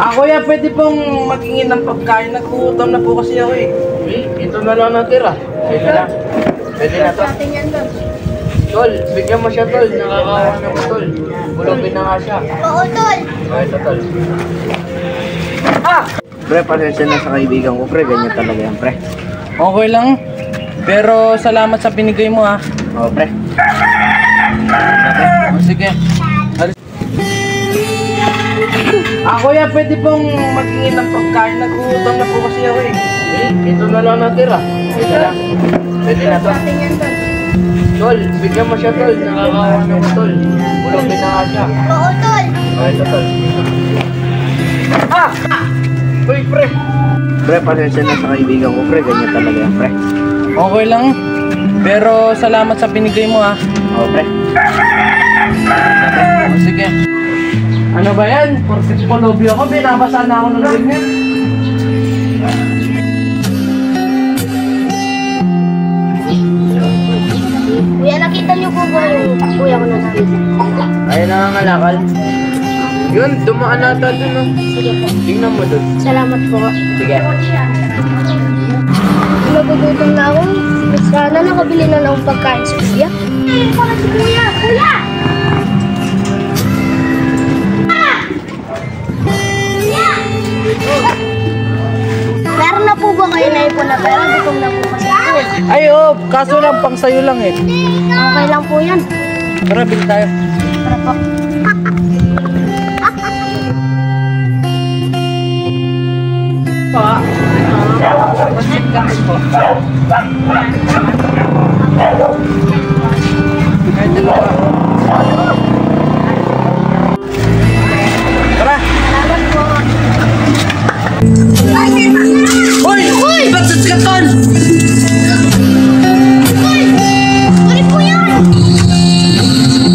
Kuya, pwede pong magingin ng pagkain. Nagugutom na po kasi ako eh. Ito na lang natira. Sige lang. Pwede na to. Tol, bigyan mo siya tol. Nakakawa na mo tol. Bulogin na nga siya. Oo, tol. Ito tol. Pre, pasensya na sa kaibigan ko, pre. Ganyan talaga yan, pre. Okay lang. Pero salamat sa binigay mo ha. Oo, pre. Sige. Kuya, pwede pong magingin ng pagkain. Nagugutom na po kasi ako eh. Ito na lang natira. Sige lang. Pwede na to. Tol, bigyan mo siya tol. Nakakawa na mo tol. Bulogin na nga siya. Oo, tol. Ito tol. Uy, pre. Pre, pasensya na sa kaibigan ko, pre. Ganyan talaga yan, pre. Okay lang. Pero salamat sa binigay mo ha. Oo, pre. Sige. Ano ba yan? Porkit polobyo ako, binabasa na ako ng ganyan. Kuya, nakita niyo po ba yung kuya ko na namin? Ayun na nga ngalakal. Yun, dumaan nata dun oh. Sige po. Tingnan mo dun. Salamat po. Sige. Nagugutom na ako. Sana nakabili na ng pagkain sa kuya. Para si kuya! Kuya! Meron na po ba kayo na ipon na pera? Gutom na po kasi ako. Ay, kaso lang, pang sayo lang eh. Okay lang po yan. Tara, bili tayo. Tara po. Tara! Salamat po. Uy! Uy! Ba't sa skatan? Balik po yan!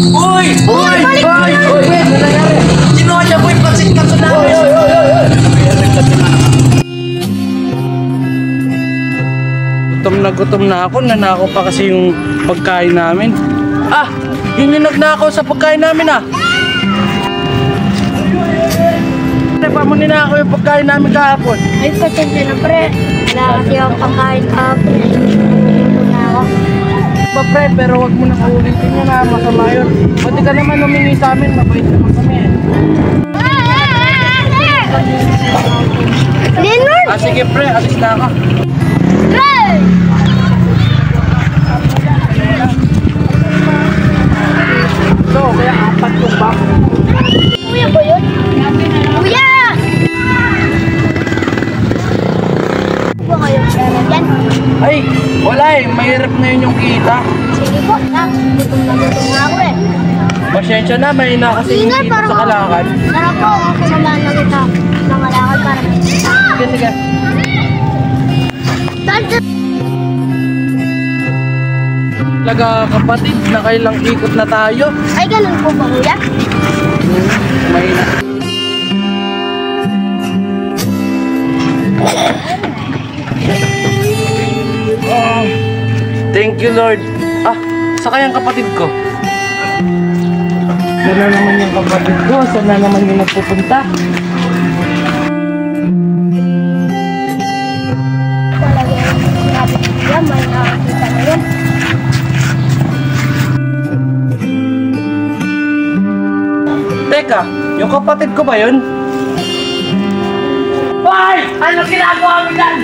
Uy! Uy! balik mo Uy! yan! Uy! Ano nangyari? Kinuha niya po yung pansit kaso namin. Gutom na ako. Nanakaw pa kasi yung pagkain namin. Yun yung nagnakaw sa pagkain namin Pamunin na ako yung pagkain namin kahapon. Ay, pasensya na pre. Wala kasi ako pagkain kahapon. Nagugutom na ako. Pre, pero wag mo na kaulitin yun na masama yun. Pati ka naman humingi sa amin, mabait naman kami Leonard! Sige pre, alis na ako. Hey! So, kaya apat yung box. Kuya ba yun? Kuya! Ba kayo pera dyan? Ay, wala mahirap na yun yung kita. Sige po, gutom na ako eh. Pasensya na, may kasi yung Sige, dito parang sa Kalakal. Tara po, samahan na kita ng alakal para. Sige, sige. Talaga kapatid, nakailang ikot na tayo. Ay, ganun po ba kuya? Mahina. Thank you Lord. Sakay ang kapatid ko. Sana naman yung kapatid ko, sana naman yung nagpupunta. Talaga yung sinabi ko kuya, may nakakita na yun. Teka, yung kapatid ko ba yun? Hoy! Anong ginagawa mo dyan?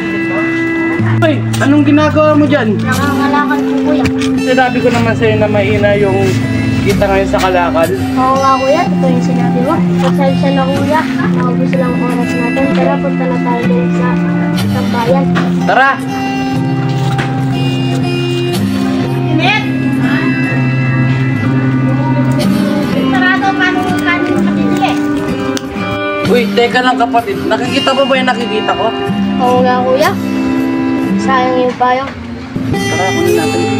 Hoy! Anong ginagawa mo dyan? Nangangalakal po kuya. Sinabi ko naman sa'yo na mahina yung kita ngayon sa Kalakal. Oo nga kuya, totoo yung sinabi mo. Pasensya na kuya, naubos lang ang oras natin. Tara, punta na tayo din sa bayan. Tara! Init! Sarado, paano makabili? Uy, teka lang kapatid. Nakikita mo ba yung nakikita ko? Oo nga kuya. Sayang yung payong. Tara, kunin natin.